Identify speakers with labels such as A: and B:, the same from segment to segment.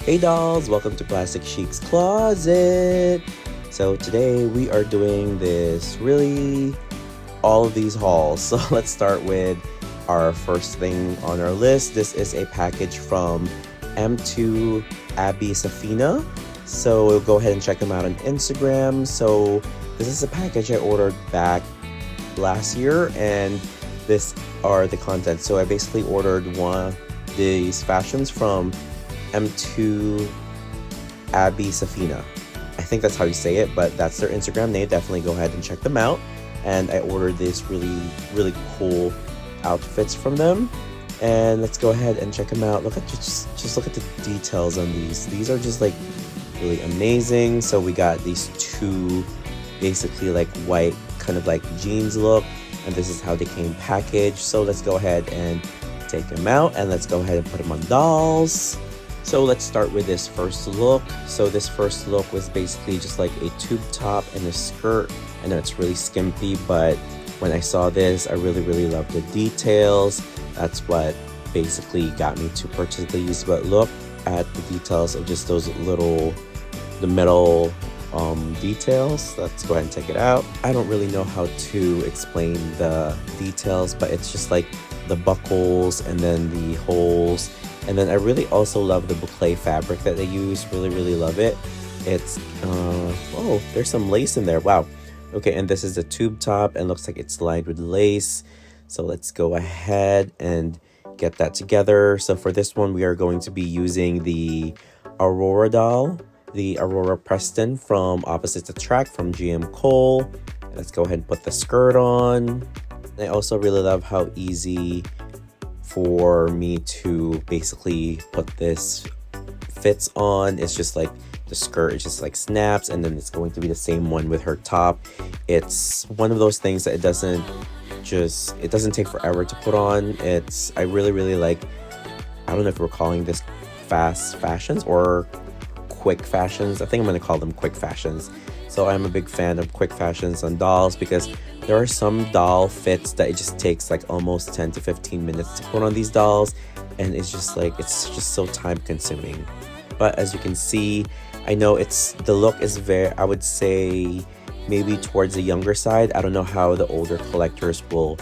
A: Hey dolls, welcome to Plastic Chic's Closet. So today we are doing all of these hauls. So let's start with our first thing on our list. This is a package from M2 Abby Safhina. So we'll go ahead and check them out on Instagram. So this is a package I ordered back last year, and this are the contents. So I basically ordered one of these fashions from M2 Abby Safhina. I think that's how you say it, but that's their Instagram name. Definitely go ahead and check them out. And I ordered this really cool outfits from them. And let's go ahead and check them out. Look at just look at the details on these. These are just like really amazing. So we got these two basically like white kind of like jeans look, and this is how they came packaged. So let's go ahead and take them out, and let's go ahead and put them on dolls. So let's start with this first look. So this first look was basically just like a tube top and a skirt. I know it's really skimpy, but when I saw this, I really loved the details. That's what basically got me to purchase these. But look at the details of just those the metal details. Let's go ahead and take it out. I don't really know how to explain the details, but it's just like the buckles and then the holes. And then I really also love the boucle fabric that they use. Really love it. It's oh, there's some lace in there. Wow. Okay, and this is the tube top, and looks like it's lined with lace. So let's go ahead and get that together. So for this one, we are going to be using the Aurora doll, the Aurora Preston from Opposites Attract from GM Cole. Let's go ahead and put the skirt on. I also really love how easy for me to basically put this fits on. It's just like the skirt, it just like snaps, and then it's going to be the same one with her top. It's one of those things that it doesn't take forever to put on. I really like, I don't know if we're calling this fast fashions or quick fashions. I think I'm going to call them quick fashions. So I'm a big fan of quick fashions on dolls, because there are some doll fits that it just takes like almost 10 to 15 minutes to put on these dolls, and it's just so time consuming. But as you can see, I know the look is very, I would say maybe towards the younger side. I don't know how the older collectors will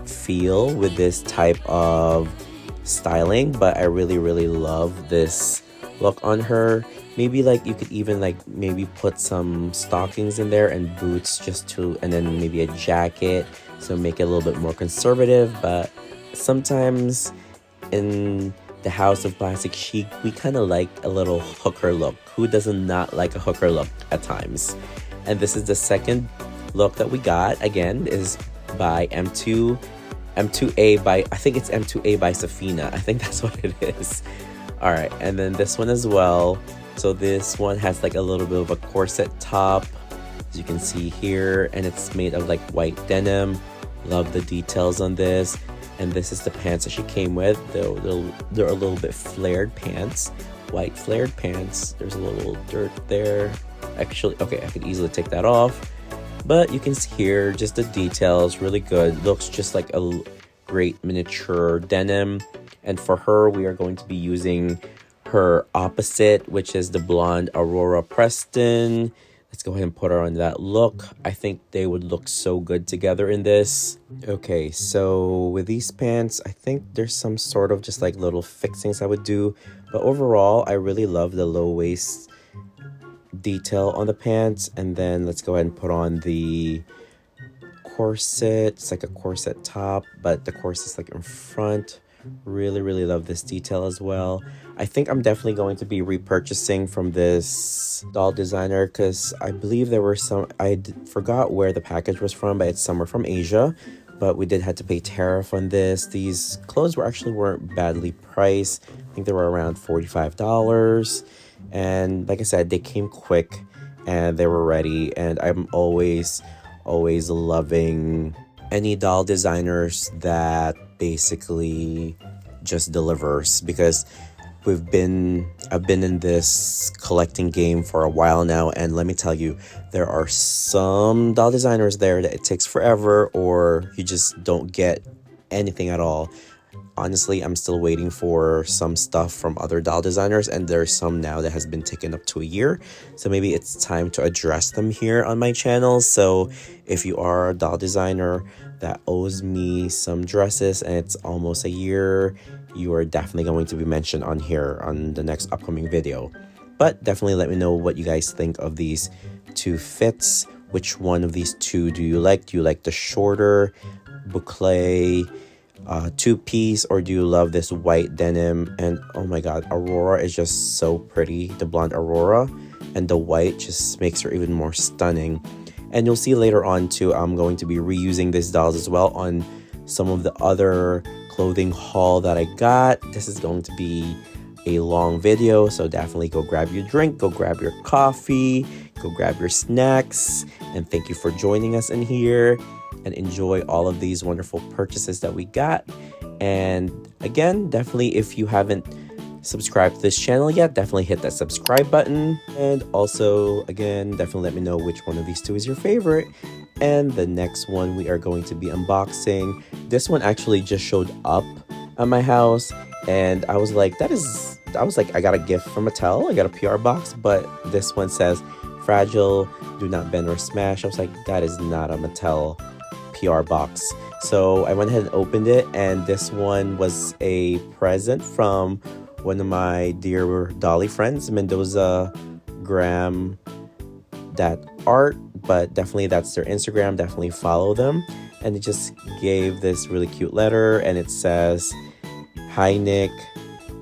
A: feel with this type of styling, but I really love this look on her. Maybe like you could even like maybe put some stockings in there and boots and then maybe a jacket, so make it a little bit more conservative. But sometimes in the house of Plastic Chic, we kind of like a little hooker look. Who doesn't not like a hooker look at times? And this is the second look that we got. Again, is by M2A by, I think it's M2A by Safhina. I think that's what it is. All right, and then this one as well. So this one has like a little bit of a corset top, as you can see here, and it's made of like white denim. Love the details on this. And this is the pants that she came with. They're a little bit flared pants, white flared pants. There's a little dirt there. Actually, okay, I could easily take that off. But you can see here just the details, really good. Looks just like a great miniature denim. And for her, we are going to be using her opposite, which is the blonde Aurora Preston. Let's go ahead and put her on that look. I think they would look so good together in this. Okay, so with these pants, I think there's some sort of just like little fixings I would do. But overall, I really love the low waist detail on the pants. And then let's go ahead and put on the corset. It's like a corset top, but the corset's like in front. Really love this detail as well. I think I'm definitely going to be repurchasing from this doll designer, because I believe there were some, forgot where the package was from, but it's somewhere from Asia. But we did have to pay tariff on this. These clothes weren't badly priced. I think they were around $45. And like I said, they came quick and they were ready. And I'm always loving any doll designers that basically just delivers, because I've been in this collecting game for a while now, and let me tell you, there are some doll designers there that it takes forever, or you just don't get anything at all. Honestly, I'm still waiting for some stuff from other doll designers, and there's some now that has been taken up to a year. So maybe it's time to address them here on my channel. So if you are a doll designer that owes me some dresses and it's almost a year, you are definitely going to be mentioned on here on the next upcoming video. But definitely let me know what you guys think of these two fits. Which one of these two do you like? Do you like the shorter boucle two-piece, or do you love this white denim? And oh my god, Aurora is just so pretty, the blonde Aurora, and the white just makes her even more stunning. And you'll see later on too, I'm going to be reusing these dolls as well on some of the other clothing haul that I got. This is going to be a long video, so definitely go grab your drink, go grab your coffee, go grab your snacks, and thank you for joining us in here and enjoy all of these wonderful purchases that we got. And again, definitely if you haven't subscribed to this channel yet, definitely hit that subscribe button. And also, again, definitely let me know which one of these two is your favorite. And the next one we are going to be unboxing. This one actually just showed up at my house, and I was like, I got a gift from Mattel. I got a PR box, but this one says, fragile, do not bend or smash. I was like, that is not a Mattel PR box. So I went ahead and opened it, and this one was a present from one of my dear Dolly friends, Mendoza Graham, that art, but definitely that's their Instagram, definitely follow them. And it just gave this really cute letter, and it says, hi Nick,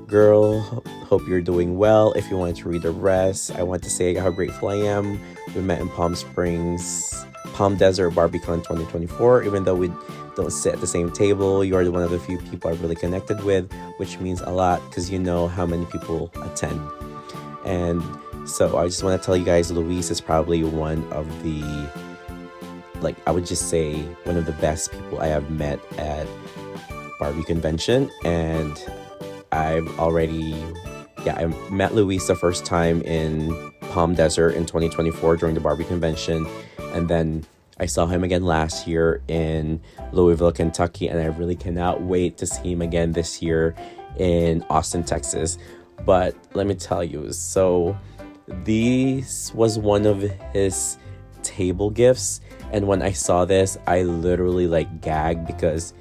A: girl, hope you're doing well. If you wanted to read the rest, I want to say how grateful I am. We met in Palm Desert BarbieCon 2024. Even though we don't sit at the same table, you are one of the few people I've really connected with, which means a lot because you know how many people attend. And so I just want to tell you guys, Luis is probably one of the, like, I would just say one of the best people I have met at Barbie convention. And I met Luis the first time in Palm Desert in 2024 during the Barbie convention, and then I saw him again last year in Louisville, Kentucky, and I really cannot wait to see him again this year in Austin, Texas. But let me tell you, so this was one of his table gifts, and when I saw this, I literally like gagged because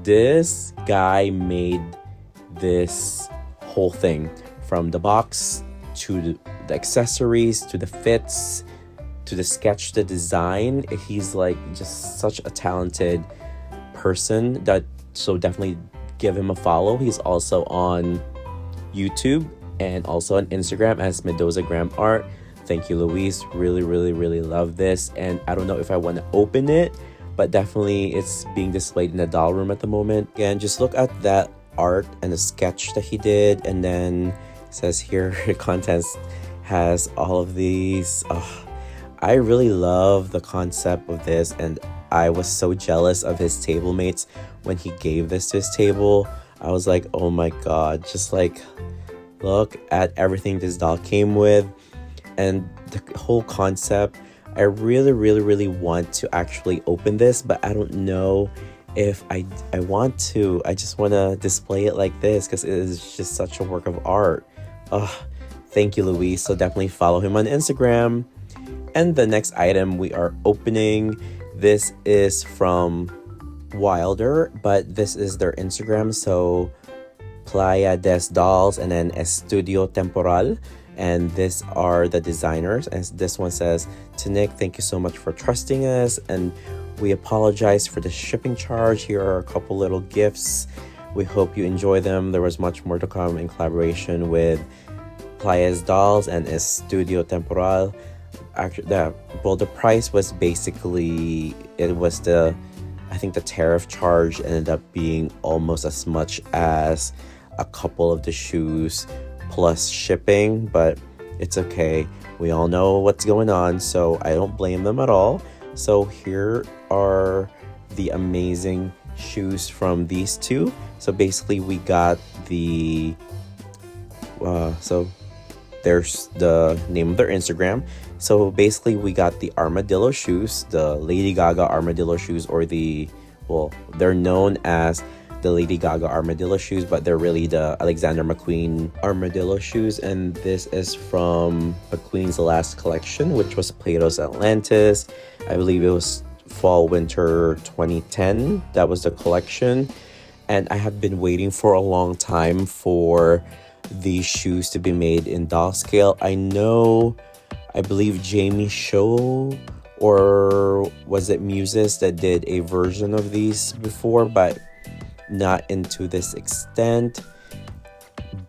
A: this guy made this whole thing, from the box to the accessories to the fits to the sketch, the design. He's like just such a talented person, that so definitely give him a follow. He's also on YouTube and also on Instagram as Mendoza Graham Art. Thank you, Luis. Really, really, really love this, and I don't know if I want to open it, but definitely it's being displayed in the doll room at the moment. Again, just look at that art and the sketch that he did, and then it says here contents has all of these. I really love the concept of this, and I was so jealous of his table mates when he gave this to his table. I was like, oh my god, just like look at everything this doll came with and the whole concept. I really, really, really want to actually open this, but I don't know if I want to. I just want to display it like this because it is just such a work of art. Thank you, Luis. So definitely follow him on Instagram. And the next item we are opening, this is from Wilder, but this is their Instagram. So Pleiades Dolls and then Estudio Temporal. And these are the designers. And this one says, to Nick, thank you so much for trusting us, and we apologize for the shipping charge. Here are a couple little gifts. We hope you enjoy them. There was much more to come in collaboration with Pleiades Dolls and Estudio Temporal. Actually, the price was basically, it was I think the tariff charge ended up being almost as much as a couple of the shoes plus shipping, but it's okay. We all know what's going on, so I don't blame them at all. So here are the amazing shoes from these two. So basically we got the so there's the name of their Instagram. So basically we got the armadillo shoes, the Lady Gaga armadillo shoes, or they're known as the Lady Gaga armadillo shoes, but they're really the Alexander McQueen armadillo shoes. And this is from McQueen's last collection, which was Pleiades Atlantis. I believe it was fall winter 2010. That was the collection. And I have been waiting for a long time for these shoes to be made in doll scale. I believe Jamie Show, or was it Muses, that did a version of these before, but not into this extent.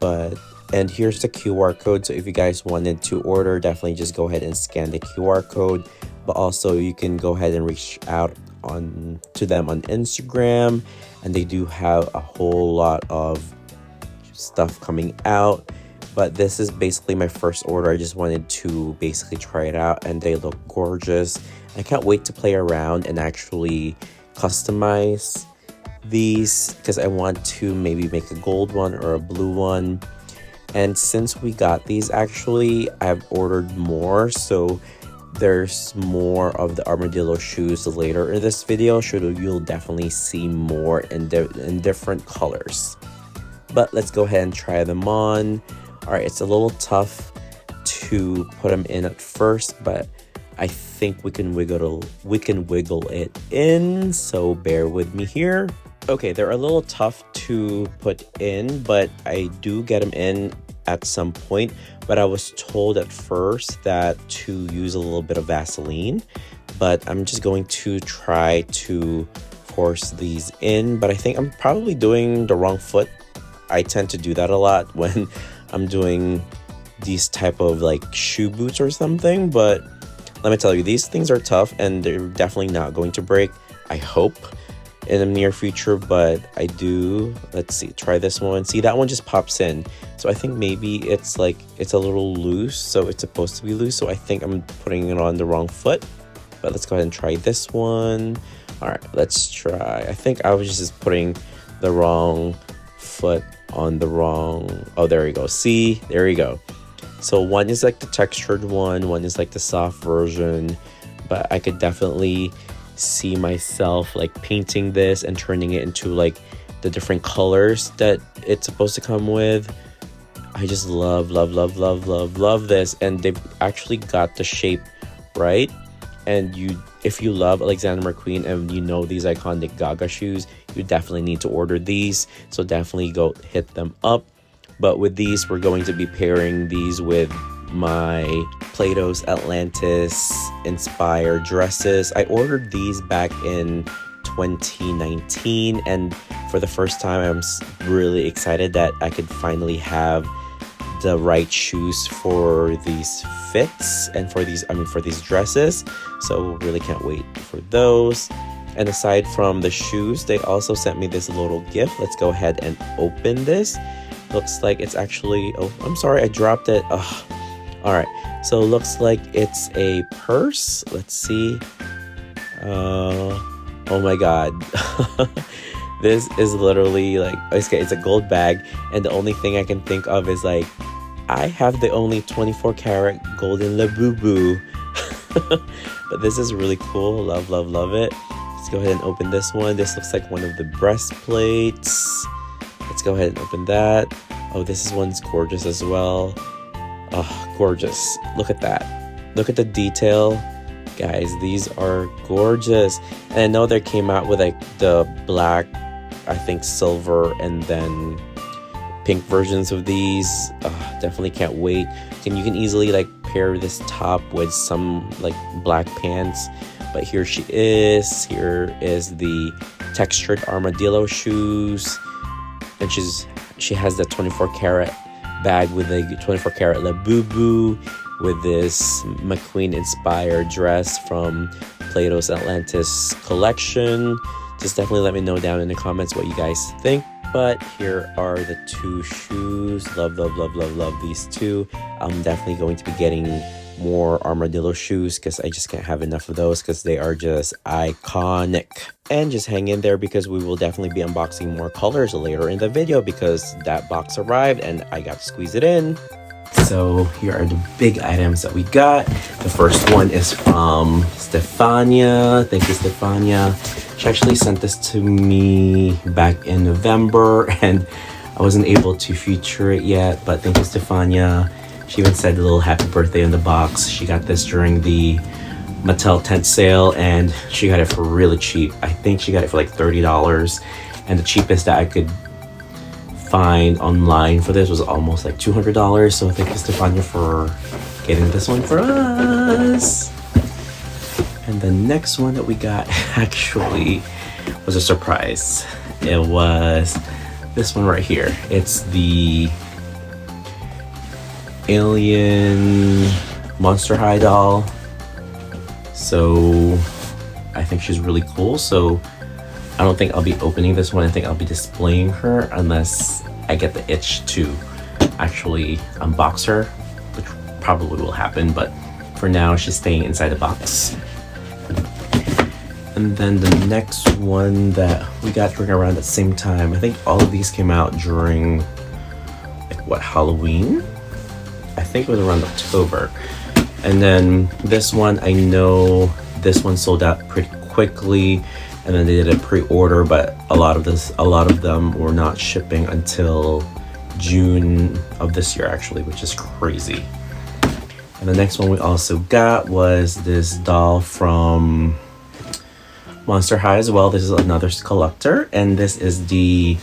A: And here's the QR code, so if you guys wanted to order, definitely just go ahead and scan the QR code. But also you can go ahead and reach out to them on Instagram, and they do have a whole lot of stuff coming out. But this is basically my first order. I just wanted to basically try it out, and they look gorgeous. I can't wait to play around and actually customize these, because I want to maybe make a gold one or a blue one. And since we got these, actually I've ordered more, so there's more of the armadillo shoes later in this video, so you'll definitely see more in different colors. But let's go ahead and try them on. All right, it's a little tough to put them in at first, but I think we can wiggle it in, so bear with me here. Okay, they're a little tough to put in, but I do get them in at some point. But I was told at first that to use a little bit of Vaseline, but I'm just going to try to force these in. But I think I'm probably doing the wrong foot. I tend to do that a lot when I'm doing these type of like shoe boots or something. But let me tell you, these things are tough, and they're definitely not going to break, I hope, in the near future. But I do, let's see, try this one. See, that one just pops in, so I think maybe it's a little loose, so it's supposed to be loose. So I think I'm putting it on the wrong foot. But let's go ahead and try this one. All right, let's try. I think I was just putting the wrong foot on the wrong, oh, there you go. See, there you go. So one is like the textured one is like the soft version, but I could definitely see myself like painting this and turning it into like the different colors that it's supposed to come with. I just love this, and they've actually got the shape right. And if you love Alexander McQueen and you know these iconic Gaga shoes, you definitely need to order these, so definitely go hit them up. But with these, we're going to be pairing these with my Pleiades Atlantis inspired dresses. I ordered these back in 2019, and for the first time I'm really excited that I could finally have the right shoes for these fits and for these dresses. So really can't wait for those. And aside from the shoes, they also sent me this little gift. Let's go ahead and open this. Looks like it's actually, oh, I'm sorry, I dropped it. Oh. All right, so it looks like it's a purse. Let's see. Oh my god. This is literally like, okay, it's a gold bag, and the only thing I can think of is like, I have the only 24 karat golden Labubu. But this is really cool. Love it. Let's go ahead and open this one. This looks like one of the breastplates. Let's go ahead and open that. Oh, this one's gorgeous as well. Oh, gorgeous. Look at that. Look at the detail. Guys, these are gorgeous. And I know they came out with like the black, I think silver, and then pink versions of these. Definitely can't wait. And you can easily like pair this top with some like black pants. But here she is. Here is the textured armadillo shoes. And she has the 24 karat bag with a 24 karat Labubu, with this McQueen inspired dress from Pleiades Atlantis collection. Just definitely let me know down in the comments what you guys think. But here are the two shoes. Love these two. I'm definitely going to be getting more armadillo shoes because I just can't have enough of those because they are just iconic. And just hang in there because we will definitely be unboxing more colors later in the video because that box arrived and I got to squeeze it in. So here are the big items that we got. The first one is from Stefania. Thank you, Stefania. She actually sent this to me back in November, and I wasn't able to feature it yet, but thank you, Stefania. She even said a little happy birthday in the box. She got this during the Mattel tent sale, and she got it for really cheap. I think she got it for like $30, and the cheapest that I could find online for this was almost like $200. So thank you, Stefania, for getting this one for us. And the next one that we got actually was a surprise. It was this one right here. It's the Alien Monster High doll. So I think she's really cool. So I don't think I'll be opening this one. I think I'll be displaying her unless I get the itch to actually unbox her, which probably will happen, but for now she's staying inside the box. And then the next one that we got during around the same time, I think all of these came out during like what, Halloween? I think it was around October. And then this one, I know this one sold out pretty quickly, and then they did a pre-order, but a lot of them were not shipping until June of this year actually, which is crazy. And the next one we also got was this doll from Monster High as well. This is another collector, and this is the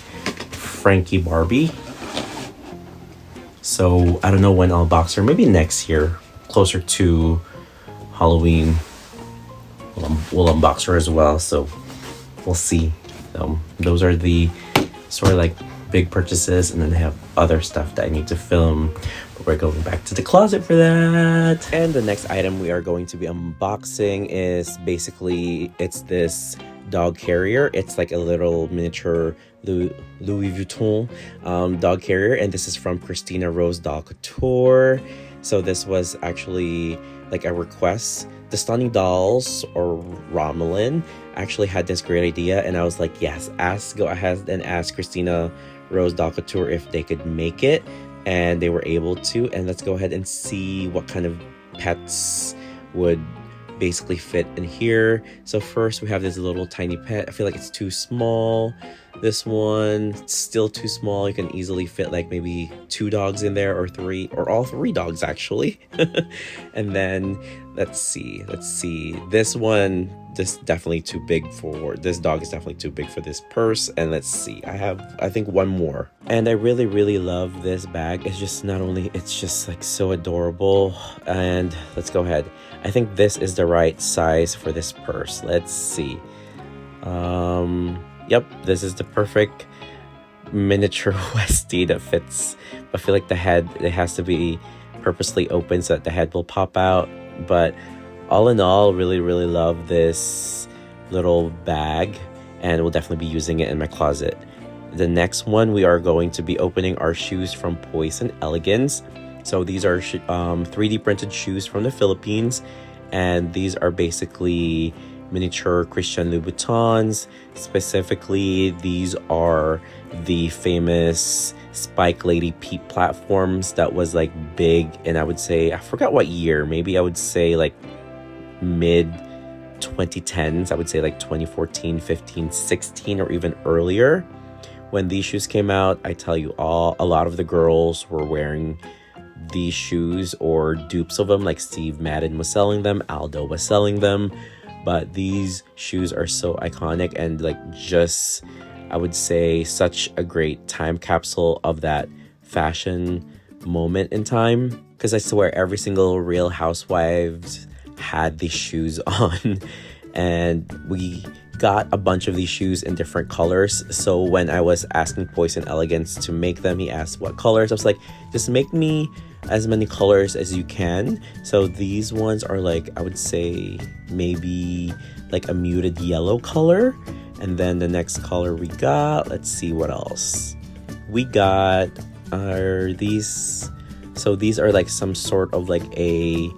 A: Frankie Barbie. So I don't know when I'll box her, maybe next year, closer to Halloween. We'll unbox her as well, so we'll see. Those are the sort of like big purchases, and then I have other stuff that I need to film, but we're going back to the closet for that. And the next item we are going to be unboxing is basically, it's this dog carrier. It's like a little miniature Louis Vuitton dog carrier, and this is from Christina Rose Doll Couture. So this was actually like a request. The Stunning Dolls, or Romulan, actually had this great idea, and I was like, yes, go ahead and ask Christina Rose Doll Couture if they could make it, and they were able to. And let's go ahead and see what kind of pets would basically fit in here. So first we have this little tiny pet. I feel like it's too small. This one, still too small. You can easily fit like maybe 2 dogs in there, or 3, or all 3 dogs actually. And then let's see, this one, this definitely too big for this dog, is definitely too big for this purse. And let's see, I think one more, and I really love this bag. It's just, not only, it's just like so adorable. And let's go ahead, I think this is the right size for this purse. Let's see. Yep, this is the perfect miniature Westie that fits. I feel like the head, it has to be purposely open so that the head will pop out. But all in all, really love this little bag, and we'll definitely be using it in my closet. The next one, we are going to be opening our shoes from Poise and Elegance. So these are 3D printed shoes from the Philippines, and these are basically miniature Christian Louboutins. Specifically, these are the famous Spike Lady Peep platforms that was like big, and I would say, I forgot what year, maybe I would say like mid 2010s. I would say like 2014, 15, 16, or even earlier. When these shoes came out, I tell you, a lot of the girls were wearing these shoes or dupes of them. Like Steve Madden was selling them, Aldo was selling them. But these shoes are so iconic, and like, just, I would say, such a great time capsule of that fashion moment in time. Because I swear every single Real Housewives had these shoes on, and we got a bunch of these shoes in different colors. So when I was asking Poise and Elegance to make them, he asked what colors. I was like, just make me as many colors as you can. So these ones are like, I would say maybe like a muted yellow color. And then the next color we got, let's see what else we got, are these. So these are like some sort of like a,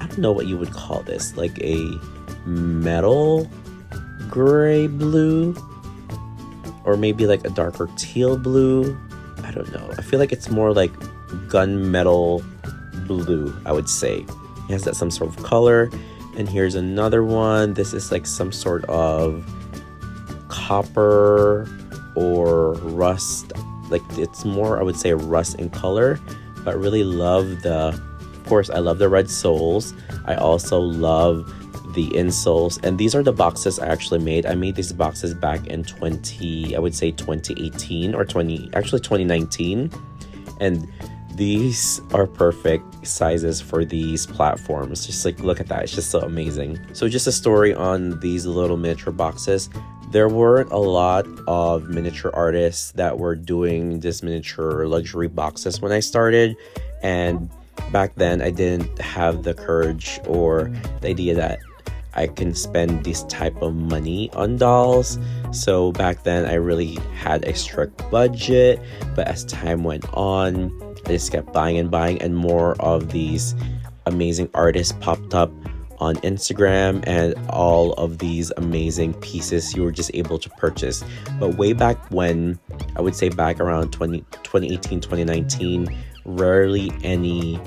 A: I don't know what you would call this, like a metal gray blue, or maybe like a darker teal blue. I don't know, I feel like it's more like gunmetal blue, I would say. It has that some sort of color. And here's another one. This is like some sort of copper or rust. Like, it's more, I would say, rust in color, but really love of course, I love the red soles. I also love the insoles, and these are the boxes I actually made. I made these boxes back in 2018 or 2019, and these are perfect sizes for these platforms. Just like, look at that, it's just so amazing. So just a story on these little miniature boxes. There weren't a lot of miniature artists that were doing this miniature luxury boxes when I started, and back then I didn't have the courage or the idea that I can spend this type of money on dolls. So back then I really had a strict budget, but as time went on, I just kept buying and more of these amazing artists popped up on Instagram, and all of these amazing pieces you were just able to purchase. But way back when, I would say back around 2018, 2019, rarely any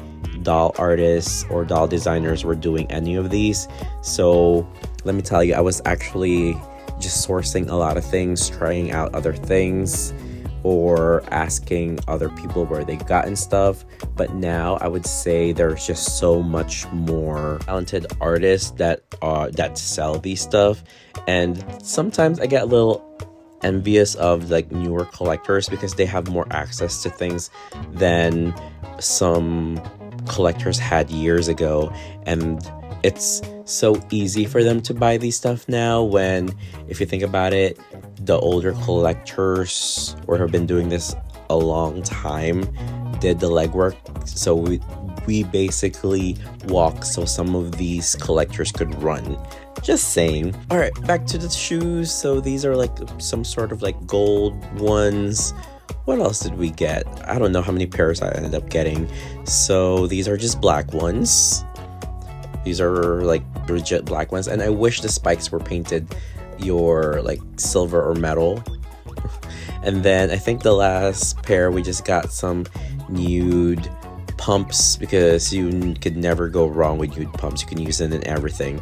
A: doll artists or doll designers were doing any of these. So let me tell you, I was actually just sourcing a lot of things, trying out other things, or asking other people where they've gotten stuff. But now I would say there's just so much more talented artists that sell these stuff, and sometimes I get a little envious of like newer collectors because they have more access to things than some collectors had years ago, and it's so easy for them to buy these stuff now, when if you think about it, the older collectors or have been doing this a long time did the legwork. So we basically walk so some of these collectors could run. Just saying. All right, back to the shoes. So these are like some sort of like gold ones. What else did we get? I don't know how many pairs I ended up getting. So these are just black ones. These are like legit black ones, and I wish the spikes were painted your like silver or metal. And then I think the last pair, we just got some nude pumps, because you could never go wrong with nude pumps. You can use it in everything.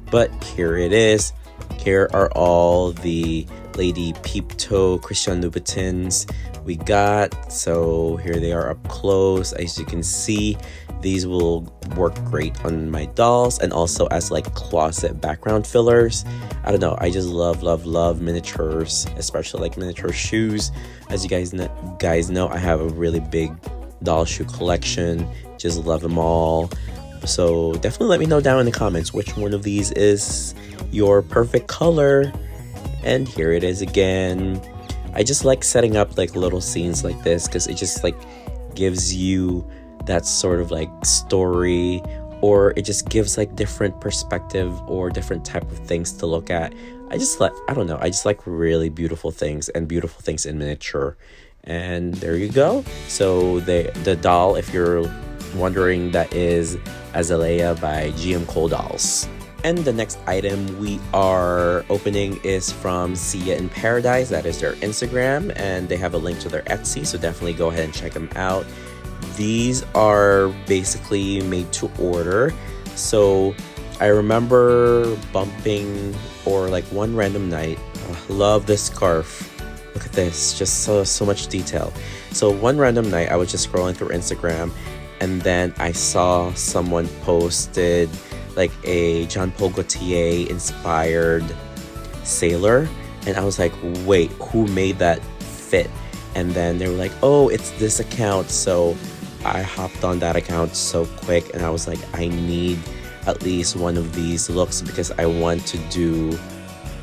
A: But here it is. Here are all the Lady Peep Toe Christian Louboutins we got. So here they are up close. As you can see, these will work great on my dolls and also as like closet background fillers. I don't know, I just love miniatures, especially like miniature shoes. As you guys know, I have a really big doll shoe collection. Just love them all. So definitely let me know down in the comments which one of these is your perfect color. And here it is again. I just like setting up like little scenes like this because it just like gives you that sort of like story, or it just gives like different perspective or different type of things to look at. I just like really beautiful things and beautiful things in miniature. And there you go. So the doll, if you're wondering, that is Azalea by GM Cole Dolls. And the next item we are opening is from Sia in Paradise. That is their Instagram, and they have a link to their Etsy, so definitely go ahead and check them out. These are basically made to order. So I remember bumping, or like one random night, love this scarf. Look at this, just so much detail. So one random night I was just scrolling through Instagram, and then I saw someone posted like a Jean Paul Gaultier inspired sailor, and I was like, wait, who made that fit? And then they were like, oh, it's this account. So I hopped on that account so quick, and I was like, I need at least one of these looks because I want to do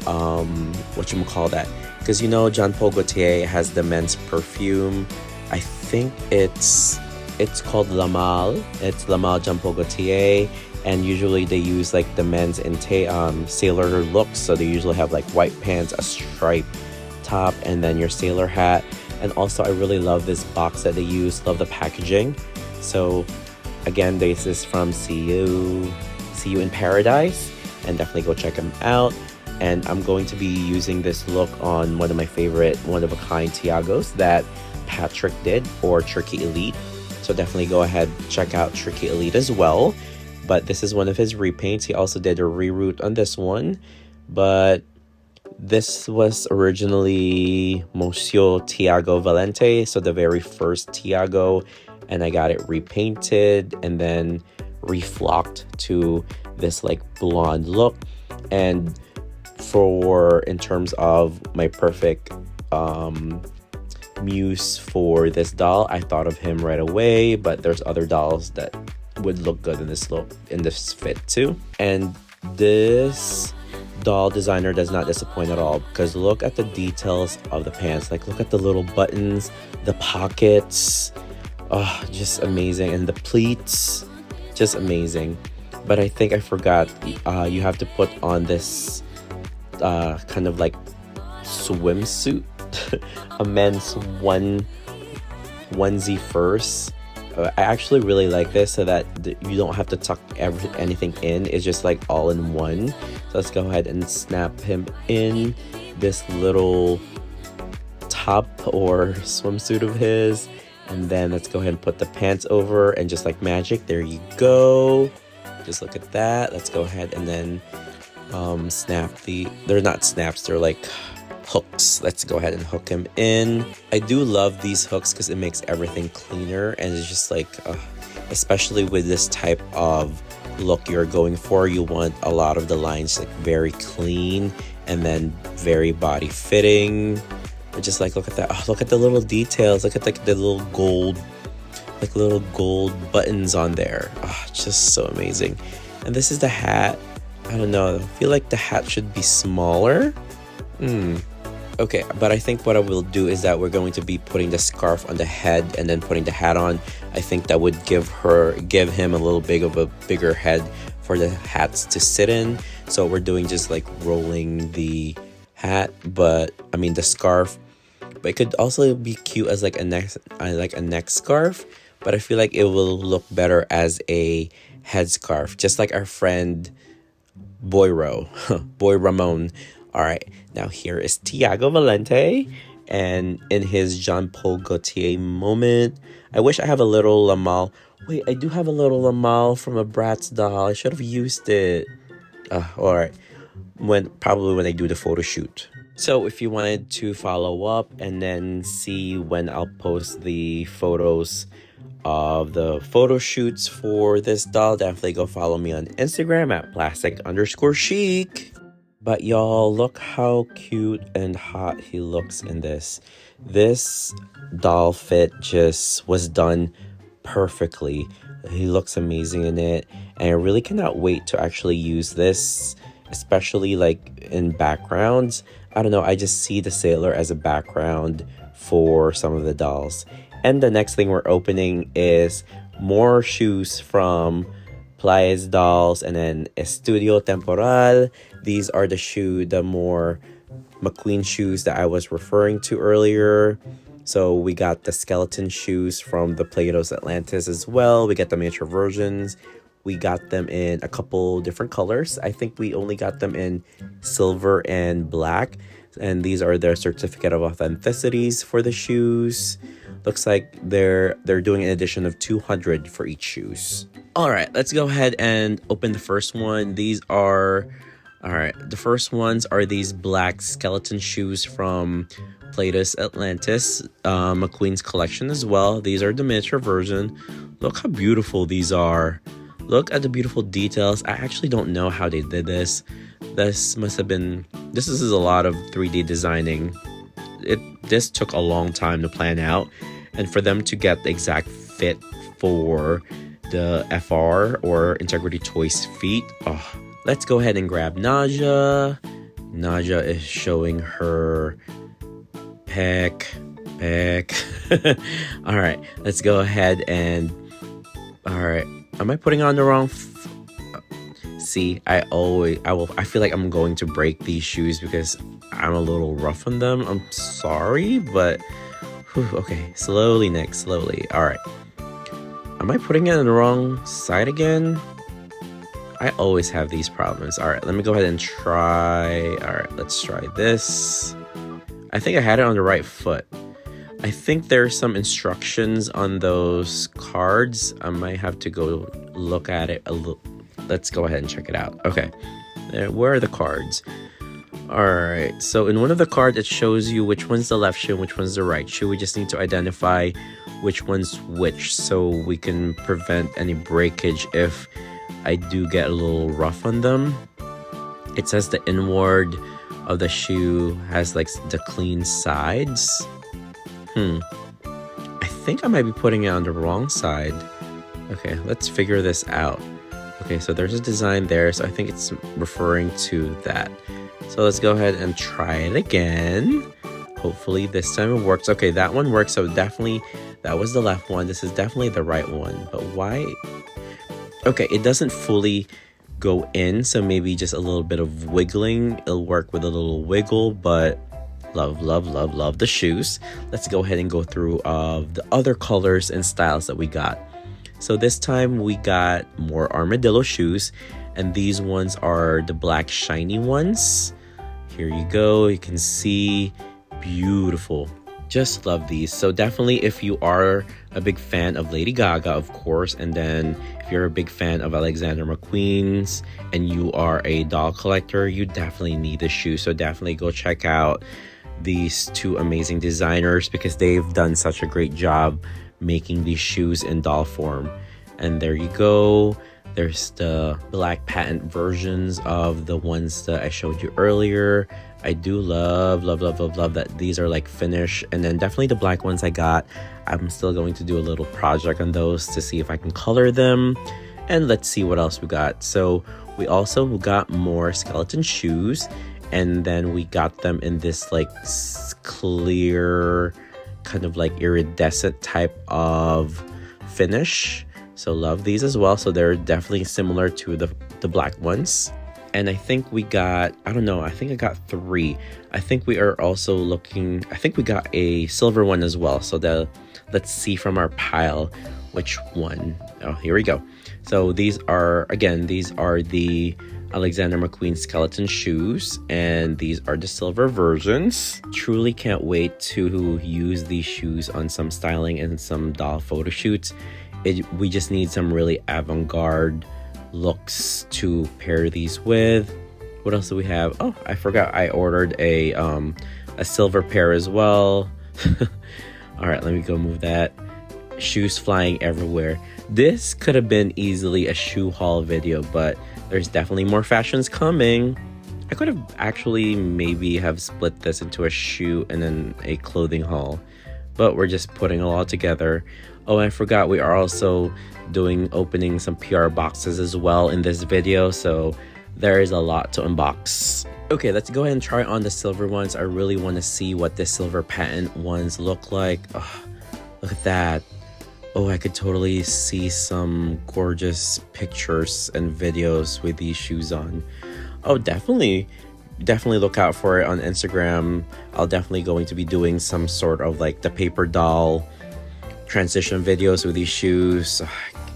A: whatchamacallit, because you know Jean Paul Gaultier has the men's perfume. I think it's called La Malle. It's La Malle Jean Paul Gaultier, and usually they use like the men's sailor looks. So they usually have like white pants, a striped top, and then your sailor hat. And also I really love this box that they use, love the packaging. So again, this is from See You in Paradise, and definitely go check them out. And I'm going to be using this look on one of my favorite one-of-a-kind Tiagos that Patrick did, or Turkey Elite. So definitely go ahead, check out Turkey Elite as well. But this is one of his repaints. He also did a reroute on this one. But This was originally Monsieur Tiago Valente, so the very first Tiago, and I got it repainted and then reflocked to this like blonde look. And in terms of my perfect muse for this doll, I thought of him right away, but there's other dolls that would look good in this look, in this fit too. And this doll designer does not disappoint at all, because look at the details of the pants. Like, look at the little buttons, the pockets, oh, just amazing. And the pleats, just amazing. But I think I forgot, you have to put on this kind of like swimsuit, a men's onesie first. I actually really like this, so that you don't have to tuck anything in. It's just like all in one. So let's go ahead and snap him in this little top or swimsuit of his, and then let's go ahead and put the pants over, and just like magic, there you go. Just look at that. Let's go ahead and then snap they're not snaps, they're like hooks. Let's go ahead and hook him in. I do love these hooks because it makes everything cleaner, and it's just like especially with this type of look you're going for, you want a lot of the lines like very clean and then very body fitting. But just like, look at that. Oh, look at the little details. Look at like the little gold buttons on there. Oh, just so amazing. And this is the hat. I don't know, I feel like the hat should be smaller. Okay, but I think what I will do is that we're going to be putting the scarf on the head and then putting the hat on. I think that would give him a little bit of a bigger head for the hats to sit in. So we're doing just like rolling the hat, but I mean the scarf. But it could also be cute as like a neck scarf, but I feel like it will look better as a head scarf, just like our friend Boy Ramon. All right, now here is Tiago Valente, and in his Jean-Paul Gaultier moment. I wish I have a little Lamal. Wait, I do have a little Lamal from a Bratz doll. I should have used it. All right, probably when I do the photo shoot. So if you wanted to follow up and then see when I'll post the photos of the photo shoots for this doll, definitely go follow me on Instagram at plastic_chic. But y'all, look how cute and hot he looks in this. This doll fit just was done perfectly. He looks amazing in it, and I really cannot wait to actually use this, especially like in backgrounds. I don't know, I just see the sailor as a background for some of the dolls. And the next thing we're opening is more shoes from Pleiades Dolls and then Estudio Temporal. These are the more McQueen shoes that I was referring to earlier. So we got the skeleton shoes from the Pleiades Atlantis as well. We got the miniature versions. We got them in a couple different colors. I think we only got them in silver and black. And these are their certificate of authenticities for the shoes. Looks like they're doing an edition of 200 for each shoes. All right, let's go ahead and open the first one. The first ones are these black skeleton shoes from Pleiades Atlantis, McQueen's collection as well. These are the miniature version. Look how beautiful these are. Look at the beautiful details. I actually don't know how they did this. This is a lot of 3D designing. This took a long time to plan out, and for them to get the exact fit for the C.F.R. or Integrity Toys feet. Oh, let's go ahead and grab Naja. Naja is showing her peck. All right, let's go ahead and... All right, am I putting on the wrong... See, I feel like I'm going to break these shoes because I'm a little rough on them. I'm sorry, but... okay, slowly, Nick, slowly. All right. Am I putting it on the wrong side again? I always have these problems. All right, let me go ahead and try. All right, let's try this. I think I had it on the right foot. I think there's some instructions on those cards. I might have to go look at it a little. Let's go ahead and check it out. Okay, where are the cards? Alright, so in one of the cards it shows you which one's the left shoe and which one's the right shoe. We just need to identify which one's which so we can prevent any breakage if I do get a little rough on them. It says the inward of the shoe has like the clean sides. I think I might be putting it on the wrong side. Okay, let's figure this out. Okay, so there's a design there, so I think it's referring to that. So let's go ahead and try it again. Hopefully this time it works. Okay, that one works, so definitely that was the left one. This is definitely the right one, but why? Okay, it doesn't fully go in, so maybe just a little bit of wiggling. It'll work with a little wiggle, but love, love, love, love the shoes. Let's go ahead and go through the other colors and styles that we got. So this time we got more armadillo shoes, and these ones are the black shiny ones. Here you go, you can see, beautiful. Just love these. So definitely if you are a big fan of Lady Gaga, of course, and then if you're a big fan of Alexander McQueen's and you are a doll collector, you definitely need the shoe. So definitely go check out these two amazing designers because they've done such a great job making these shoes in doll form. And there you go. There's the black patent versions of the ones that I showed you earlier. I do love, love, love, love, love that these are like finish. And then definitely the black ones I got. I'm still going to do a little project on those to see if I can color them. And let's see what else we got. So we also got more skeleton shoes. And then we got them in this like clear, kind of like iridescent type of finish. So love these as well. So they're definitely similar to the black ones. And I think we got, I don't know, I think I got 3. I think we are also looking, I think we got a silver one as well. So let's see from our pile which one. Oh, here we go. So these are, again, these are the Alexander McQueen skeleton shoes, and these are the silver versions. Truly can't wait to use these shoes on some styling and some doll photo shoots. We just need some really avant-garde looks to pair these with. What else do we have? Oh, I forgot I ordered a silver pair as well. All right, let me go move that. Shoes flying everywhere. This could have been easily a shoe haul video, but there's definitely more fashions coming. I could have actually maybe have split this into a shoe and then a clothing haul, but we're just putting it all together. Oh, I forgot we are also opening some PR boxes as well in this video, so there is a lot to unbox. Okay, let's go ahead and try on the silver ones. I really want to see what the silver patent ones look like. Oh, look at that. Oh, I could totally see some gorgeous pictures and videos with these shoes on. Oh, definitely look out for it on Instagram. I'll definitely going to be doing some sort of like the paper doll transition videos with these shoes.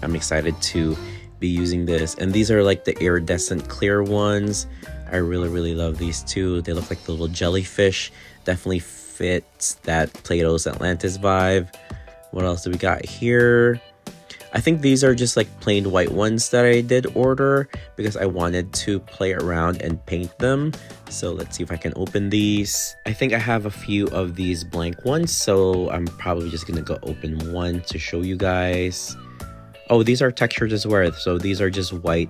A: I'm excited to be using this. And these are like the iridescent clear ones. I really love these too. They look like the little jellyfish. Definitely fits that Plato's Atlantis vibe. What else do we got here? I think these are just like plain white ones that I did order because I wanted to play around and paint them. So let's see if I can open these. I think I have a few of these blank ones, so I'm probably just gonna go open one to show you guys. Oh, these are textured as well. So these are just white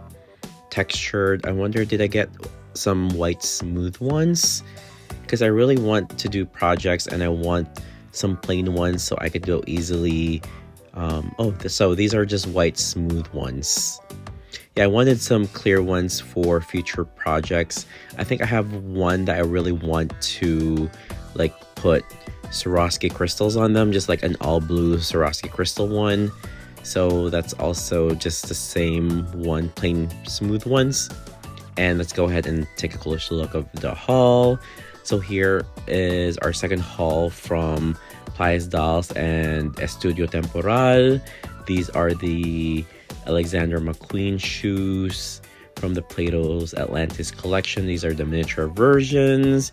A: textured. I wonder, did I get some white smooth ones? Because I really want to do projects and I want some plain ones so I could go easily. So these are just white smooth ones. Yeah, I wanted some clear ones for future projects. I think I have one that I really want to like put Swarovski crystals on them, just like an all blue Swarovski crystal one. So that's also just the same one, plain smooth ones. And let's go ahead and take a closer look of the haul. So here is our second haul from Pleiades Dolls and Estudio Temporal. These are the Alexander McQueen shoes from the Plato's Atlantis collection. These are the miniature versions.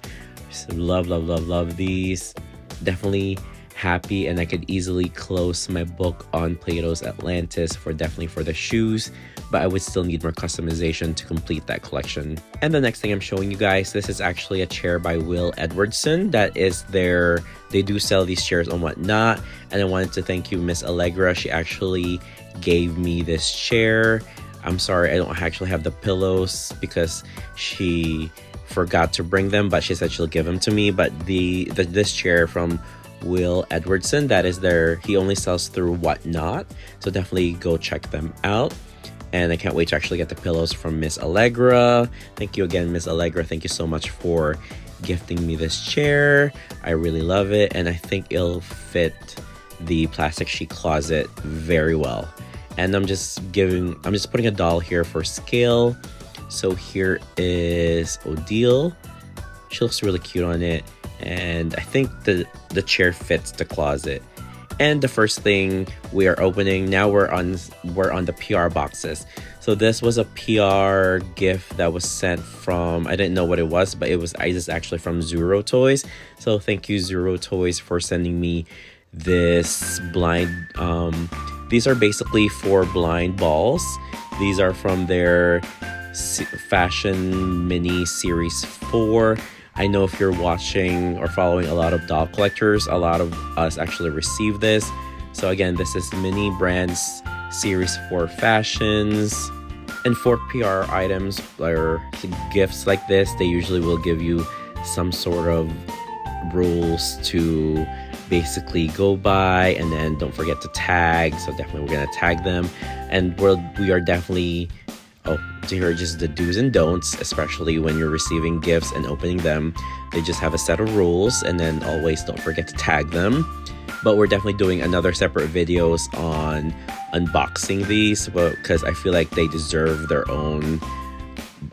A: So love these. Definitely happy, and I could easily close my book on Plato's Atlantis for the shoes. but I would still need more customization to complete that collection. And the next thing I'm showing you guys, this is actually a chair by Edwardson. That is they do sell these chairs and whatnot. And I wanted to thank you, Miss Allegra. She actually gave me this chair. I'm sorry, I don't actually have the pillows because she forgot to bring them, but she said she'll give them to me. But this chair from Edwardson, that is he only sells through Whatnot, so definitely go check them out. And I can't wait to actually get the pillows from Miss Allegra. Thank you again, Miss Allegra. Thank you so much for gifting me this chair. I really love it, and I think it'll fit the Plastic Chic closet very well. And I'm just putting a doll here for scale. So here is Odile. She looks really cute on it, and I think the chair fits the closet. And the first thing we are opening now, we're on the PR boxes. So this was a PR gift that was sent from, I didn't know what it was, but it was actually from Zuru Toys. So thank you, Zuru Toys, for sending me this blind. These are basically 4 blind balls. These are from their fashion mini series 4. I know if you're watching or following a lot of doll collectors, a lot of us actually receive this. So again, this is Mini Brands Series 4 Fashions. And for PR items or gifts like this, they usually will give you some sort of rules to basically go by, and then don't forget to tag. So definitely we're going to tag them. And we are definitely... to hear just the do's and don'ts, especially when you're receiving gifts and opening them. They just have a set of rules, and then always don't forget to tag them. But we're definitely doing another separate videos on unboxing these, because I feel like they deserve their own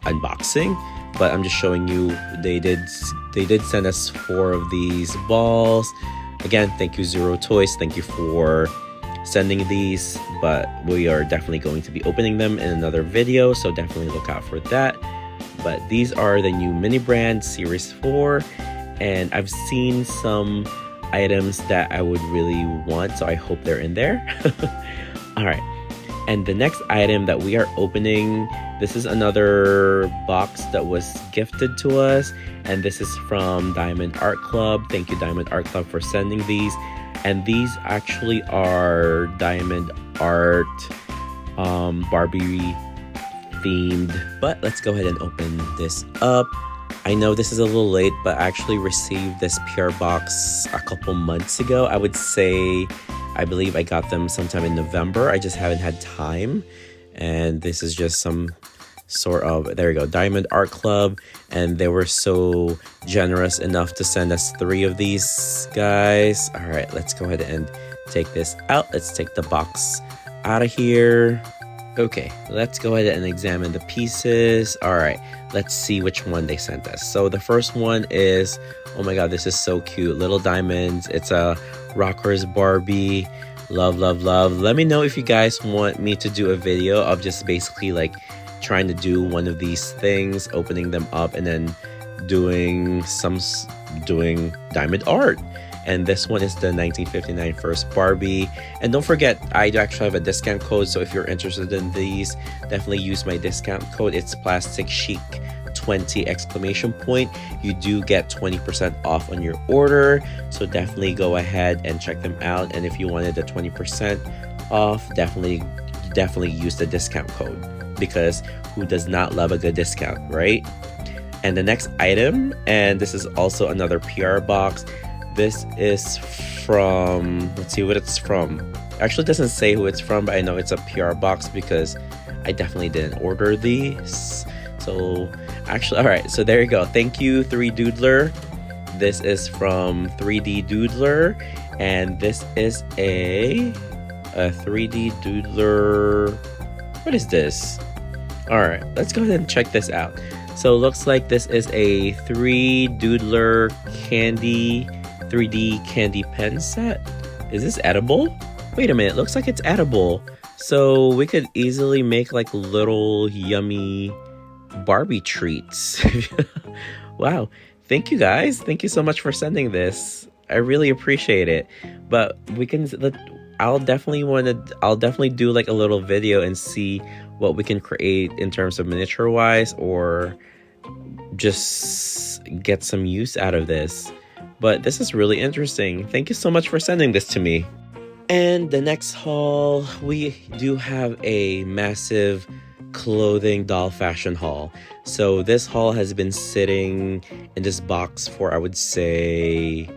A: unboxing. But I'm just showing you, they did send us 4 of these balls. Again, thank you, Zuru Toys. Thank you for sending these, but we are definitely going to be opening them in another video, so definitely look out for that. But these are the new Mini Brand Series 4, and I've seen some items that I would really want, so I hope they're in there. All right, and the next item that we are opening, this is another box that was gifted to us, and this is from Diamond Art Club. Thank you, Diamond Art Club, for sending these. And these actually are Diamond Art Barbie themed. But let's go ahead and open this up. I know this is a little late, but I actually received this PR box a couple months ago. I would say, I believe I got them sometime in November. I just haven't had time. And this is just some sort of, there you go, Diamond Art Club, and they were so generous enough to send us 3 of these guys. All right, let's go ahead and take this out. Let's take the box out of here. Okay, let's go ahead and examine the pieces. All right, let's see which one they sent us. So the first one is, oh my god, this is so cute, little diamonds. It's a Rockers Barbie. Love, love, love. Let me know if you guys want me to do a video of just basically like trying to do one of these things, opening them up, and then doing diamond art. And this one is the 1959 first Barbie. And don't forget, I do actually have a discount code, so if you're interested in these, definitely use my discount code. It's Plastic Chic 20 exclamation point. You do get 20% off on your order, so definitely go ahead and check them out. And if you wanted the 20% off, definitely use the discount code, because who does not love a good discount, right? And the next item, and this is also another PR box. This is from, let's see what it's from. Actually, it doesn't say who it's from, but I know it's a PR box because I definitely didn't order these. So actually, all right, so there you go. Thank you, 3 Doodler. This is from 3D Doodler, and this is a 3D Doodler. What is this? All right, let's go ahead and check this out. So it looks like this is a 3 Doodler 3D candy pen set. Is this edible? Wait a minute, looks like it's edible. So we could easily make like little yummy Barbie treats. Wow, thank you guys. Thank you so much for sending this. I really appreciate it. But I'll definitely do like a little video and see what we can create in terms of miniature wise, or just get some use out of this. But this is really interesting. Thank you so much for sending this to me. And the next haul, we do have a massive clothing doll fashion haul. So this haul has been sitting in this box for, I would say,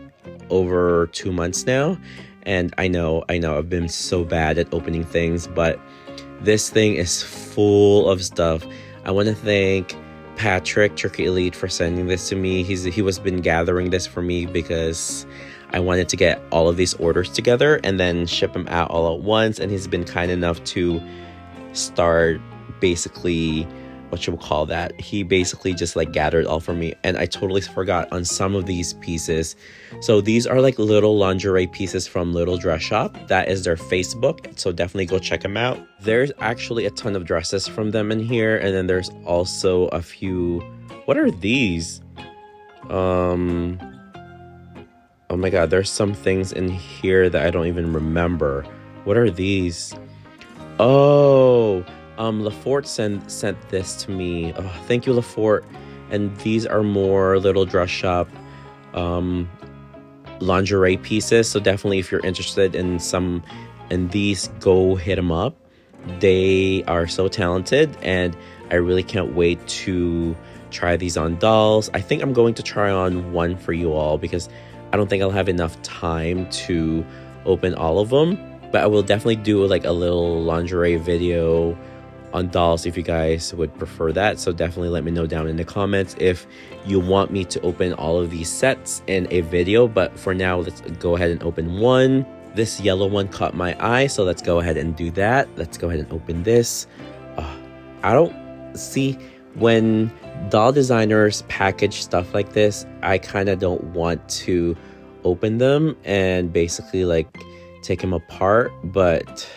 A: over 2 months now. And I know I've been so bad at opening things, but this thing is full of stuff. I want to thank Patrick, Turkey Elite, for sending this to me. He was been gathering this for me because I wanted to get all of these orders together and then ship them out all at once. And he's been kind enough to start basically, what you would call that, he basically just like gathered all for me, and I totally forgot on some of these pieces. So these are like little lingerie pieces from Little Dress Shop. That is their Facebook, so definitely go check them out. There's actually a ton of dresses from them in here, and then there's also a few, what are these? Oh my god, there's some things in here that I don't even remember. What are these? Oh, Lafort sent this to me. Oh, thank you, Lafort. And these are more Little Dress Shop lingerie pieces. So definitely, if you're interested in these, go hit them up. They are so talented, and I really can't wait to try these on dolls. I think I'm going to try on one for you all because I don't think I'll have enough time to open all of them. But I will definitely do like a little lingerie video on dolls if you guys would prefer that. So definitely let me know down in the comments if you want me to open all of these sets in a video. But for now, let's go ahead and open one. This yellow one caught my eye, so let's go ahead and do that. Let's go ahead and open this. I don't see, when doll designers package stuff like this, I kind of don't want to open them and basically like take them apart. But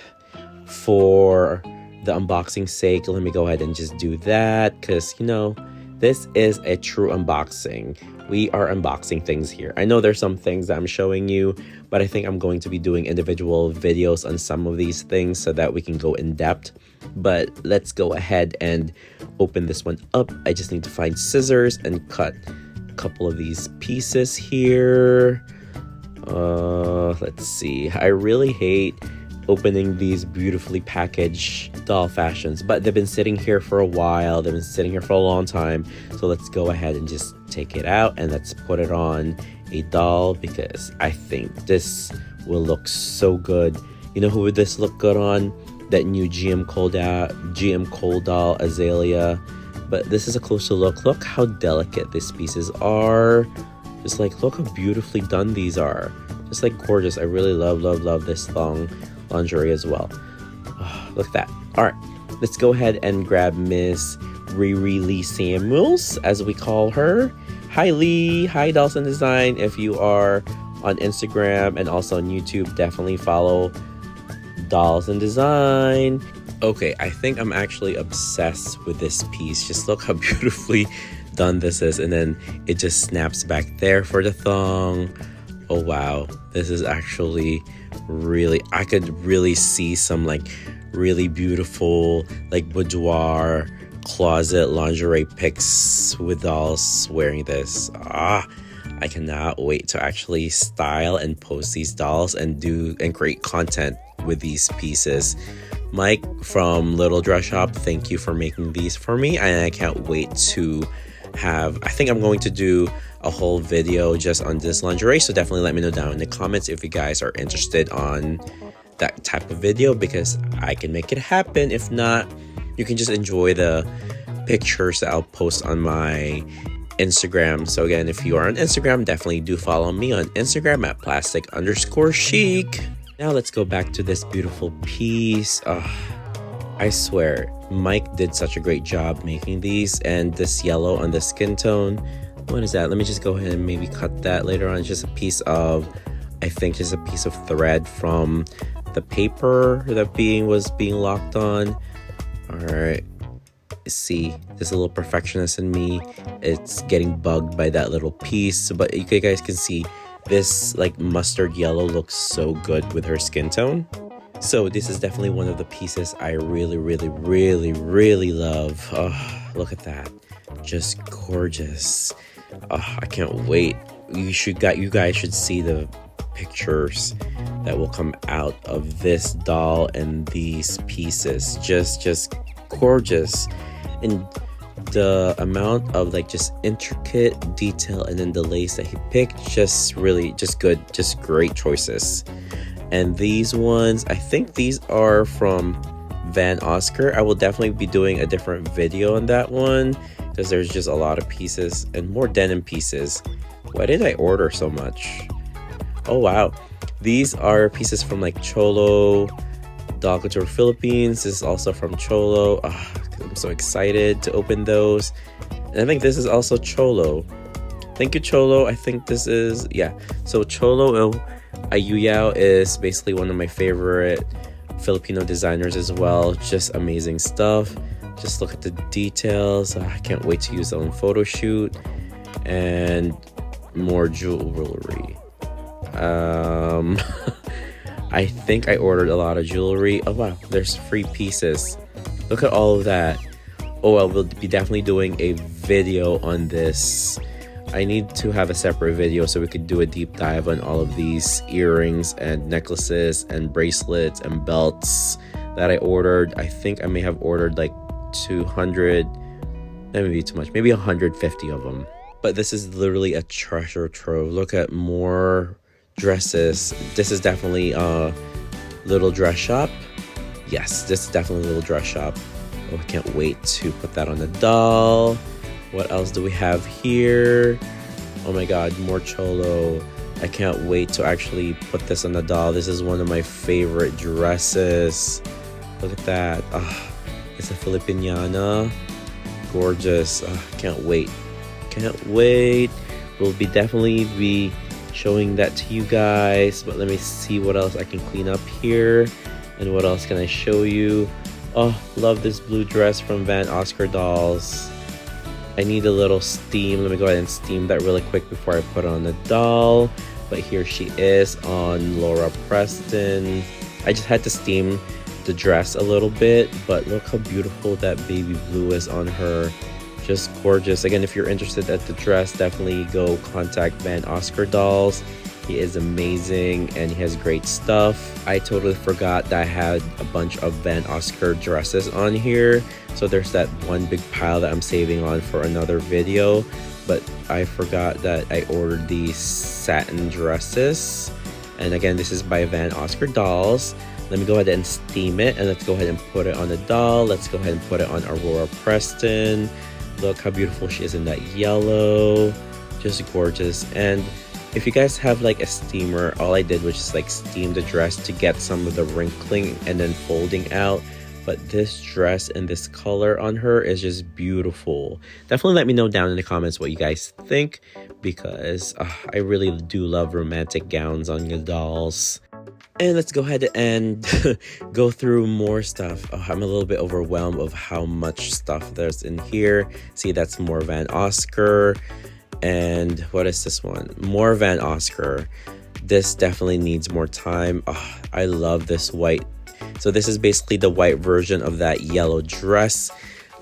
A: for the unboxing sake, let me go ahead and just do that, because you know, this is a true unboxing. We are unboxing things here. I know there's some things that I'm showing you, but I think I'm going to be doing individual videos on some of these things so that we can go in depth. But let's go ahead and open this one up. I just need to find scissors and cut a couple of these pieces here. Let's see. I really hate opening these beautifully packaged doll fashions, but they've been sitting here for a while. They've been sitting here for a long time. So let's go ahead and just take it out and let's put it on a doll, because I think this will look so good. You know who would this look good on? That new GM Cole doll, Azalea. But this is a closer look. Look how delicate these pieces are. Just like, look how beautifully done these are. Just like gorgeous. I really love this lingerie as well. Oh, look at that. All right, let's go ahead and grab Miss Riri Lee Samuels, as we call her. Hi Lee. Hi Dolls and Design. If you are on Instagram and also on YouTube, definitely follow Dolls and Design. Okay, I think I'm actually obsessed with this piece. Just look how beautifully done this is, and then it just snaps back there for the thong. Oh wow, this is actually really, I could really see some like really beautiful like boudoir closet lingerie pics with dolls wearing this. I cannot wait to actually style and post these dolls and create content with these pieces. Mike from Little Dress Shop, thank you for making these for me, and I can't wait to I think I'm going to do a whole video just on this lingerie. So definitely let me know down in the comments if you guys are interested on that type of video, because I can make it happen. If not, you can just enjoy the pictures that I'll post on my Instagram. So again, if you are on Instagram, definitely do follow me on Instagram at plastic_chic. Now let's go back to this beautiful piece. I swear, Mike did such a great job making these, and this yellow on the skin tone. What is that? Let me just go ahead and maybe cut that later on. Just a piece of, I think just a piece of thread from the paper that was being locked on. All right. See, there's a little perfectionist in me. It's getting bugged by that little piece, but you guys can see This like mustard yellow looks so good with her skin tone. So this is definitely one of the pieces I really love. Oh, look at that. Just gorgeous. Oh, I can't wait. You guys should see the pictures that will come out of this doll and these pieces. Just gorgeous. And the amount of like just intricate detail and then the lace that he picked, just good, just great choices. And these ones, I think these are from Van Oscar. I will definitely be doing a different video on that one because there's just a lot of pieces and more denim pieces. Why did I order so much? Oh wow, these are pieces from like Cholo Doll Couture Philippines. This is also from Cholo. I'm so excited to open those. And I think this is also Cholo. Thank you, Cholo. I think this is, yeah. So Cholo Aignon is basically one of my favorite Filipino designers as well. Just amazing stuff. Just look at the details. I can't wait to use it on photo shoot. And more jewelry. I think I ordered a lot of jewelry. Oh wow, there's free pieces. Look at all of that. Oh, I will be definitely doing a video on this. I need to have a separate video so we could do a deep dive on all of these earrings and necklaces and bracelets and belts that I ordered. I think I may have ordered like 200, that may be too much, maybe 150 of them. But this is literally a treasure trove. Look at more dresses. This is definitely a little dress shop. Yes, this is definitely a little dress shop. Oh, I can't wait to put that on the doll. What else do we have here? Oh my god, more Cholo. I can't wait to actually put this on the doll. This is one of my favorite dresses. Look at that. It's a Filipiniana. Gorgeous. Can't wait. Can't wait. We'll definitely be showing that to you guys. But let me see what else I can clean up here. And what else can I show you? Oh, love this blue dress from Van Oscar Dolls. I need a little steam. Let me go ahead and steam that really quick before I put it on the doll. But here she is on Laura Preston. I just had to steam the dress a little bit, but look how beautiful that baby blue is on her. Just gorgeous. Again, if you're interested at the dress, definitely go contact Van Oscar Dolls. He is amazing and he has great stuff. I totally forgot that I had a bunch of Van Oscar dresses on here. So there's that one big pile that I'm saving on for another video. But I forgot that I ordered these satin dresses. And again, this is by Van Oscar Dolls. Let me go ahead and steam it and let's go ahead and put it on the doll. Let's go ahead and put it on Aurora Preston. Look how beautiful she is in that yellow. Just gorgeous. And if you guys have like a steamer, all I did was just like steam the dress to get some of the wrinkling and then folding out. But this dress and this color on her is just beautiful. Definitely let me know down in the comments what you guys think, because I really do love romantic gowns on your dolls. And let's go ahead and go through more stuff. I'm a little bit overwhelmed of how much stuff there's in here. See, that's more Van Oscar. And what is this one? More Van Oscar. This definitely needs more time. I love this white. So this is basically the white version of that yellow dress.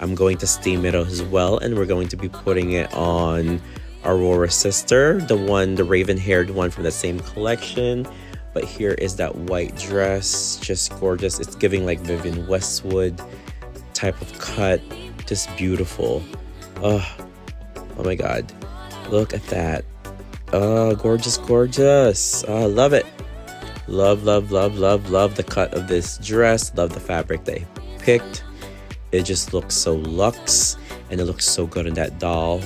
A: I'm going to steam it as well, and we're going to be putting it on Aurora's sister, the raven-haired one from the same collection. But here is that white dress, just gorgeous. It's giving like Vivienne Westwood type of cut, just beautiful. Oh my god, look at that. Gorgeous. Love it. Love the cut of this dress. Love the fabric they picked. It just looks so luxe and it looks so good in that doll.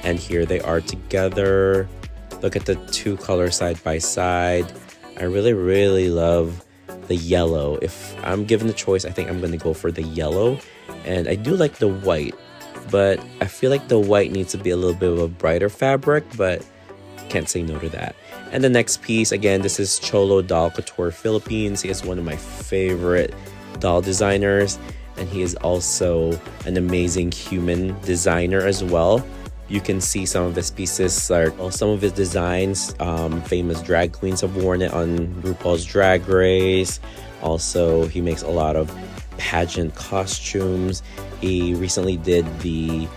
A: And here they are together. Look at the two colors side by side. I really love the yellow. If I'm given the choice, I think I'm going to go for the yellow. And I do like the white, but I feel like the white needs to be a little bit of a brighter fabric, but can't say no to that. And the next piece, again, this is Cholo Doll Couture Philippines. He is one of my favorite doll designers, and he is also an amazing human designer as well. You can see some of his pieces, or some of his designs. Famous drag queens have worn it on RuPaul's Drag Race. Also, he makes a lot of pageant costumes. He recently did the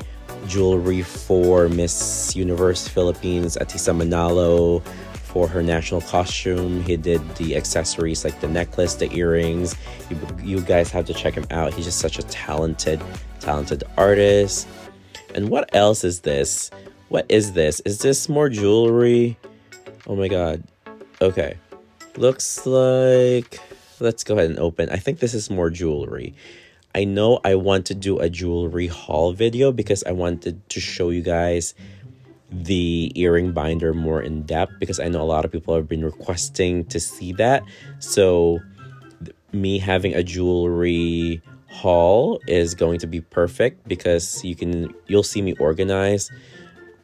A: jewelry for Miss Universe Philippines, Atisa Manalo, for her national costume. He did the accessories like the necklace, the earrings. You guys have to check him out. He's just such a talented artist. And what else is this? What is this? Is this more jewelry? Oh my god. Okay. Looks like... Let's go ahead and open. I think this is more jewelry. I know I want to do a jewelry haul video because I wanted to show you guys the earring binder more in depth, because I know a lot of people have been requesting to see that. So me having a jewelry haul is going to be perfect, because you'll see me organize,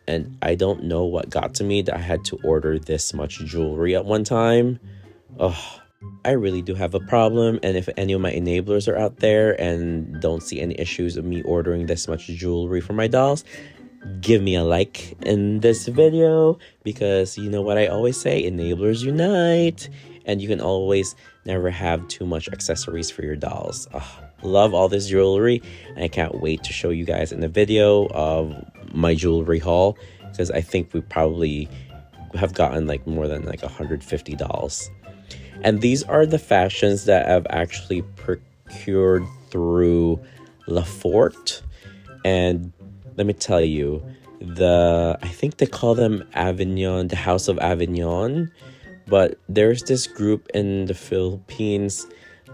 A: and I don't know what got to me that I had to order this much jewelry at one time. Oh, I really do have a problem, and if any of my enablers are out there and don't see any issues of me ordering this much jewelry for my dolls, give me a like in this video, because you know what I always say, enablers unite, and you can always never have too much accessories for your dolls. Love all this jewelry, and I can't wait to show you guys in the video of my jewelry haul, because I think we probably have gotten like more than like 150 dolls. And these are the fashions that I've actually procured through Lefort. And let me tell you, I think they call them Aignon, the House of Aignon. But there's this group in the Philippines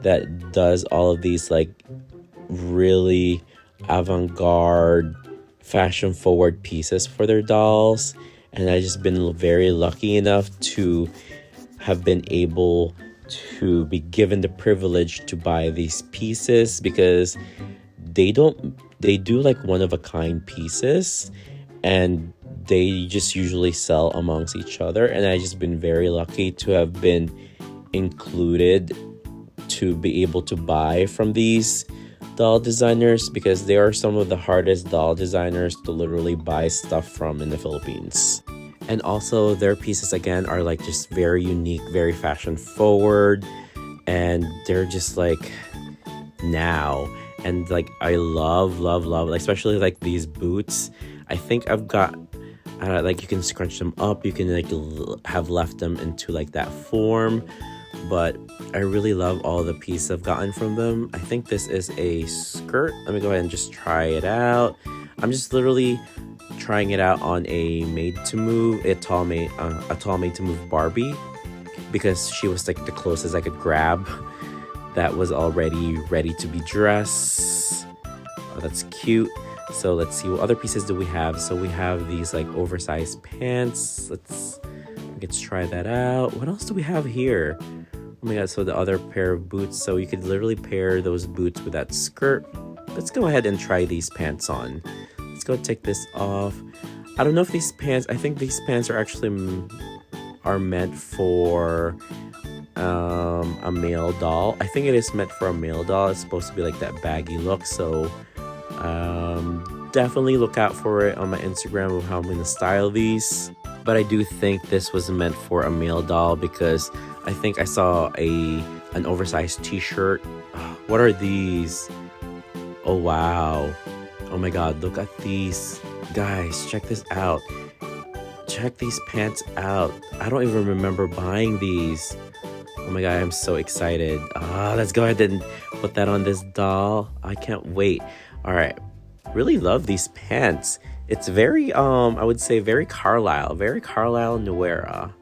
A: that does all of these like really avant-garde, fashion-forward pieces for their dolls. And I've just been very lucky enough to have been able to be given the privilege to buy these pieces, because they do like one-of-a-kind pieces, and they just usually sell amongst each other. And I've just been very lucky to have been included to be able to buy from these doll designers, because they are some of the hardest doll designers to literally buy stuff from in the Philippines. And also their pieces again are like just very unique, very fashion forward, and they're just like now. And like I love, especially like these boots. I think I've got like you can scrunch them up, you can like have left them into like that form, but I really love all the pieces I've gotten from them. I think this is a skirt. Let me go ahead and just try it out. I'm just literally trying it out on a tall made to move Barbie, because she was like the closest I could grab that was already ready to be dressed. Oh, that's cute. So let's see, what other pieces do we have? So we have these like oversized pants. Let's try that out. What else do we have here? Oh my god, so the other pair of boots. So you could literally pair those boots with that skirt. Let's go ahead and try these pants on. Let's go take this off. I don't know if these pants, I think these pants are actually meant for a male doll. I think it is meant for a male doll. It's supposed to be like that baggy look. So definitely look out for it on my Instagram of how I'm going to style these. But I do think this was meant for a male doll, because I think I saw an oversized t-shirt. What are these? Oh wow. Oh my god, look at these. Guys, check this out. Check these pants out. I don't even remember buying these. Oh my god, I'm so excited. Let's go ahead and put that on this doll. I can't wait. All right. Really love these pants. It's very, I would say very Carlisle Nuera.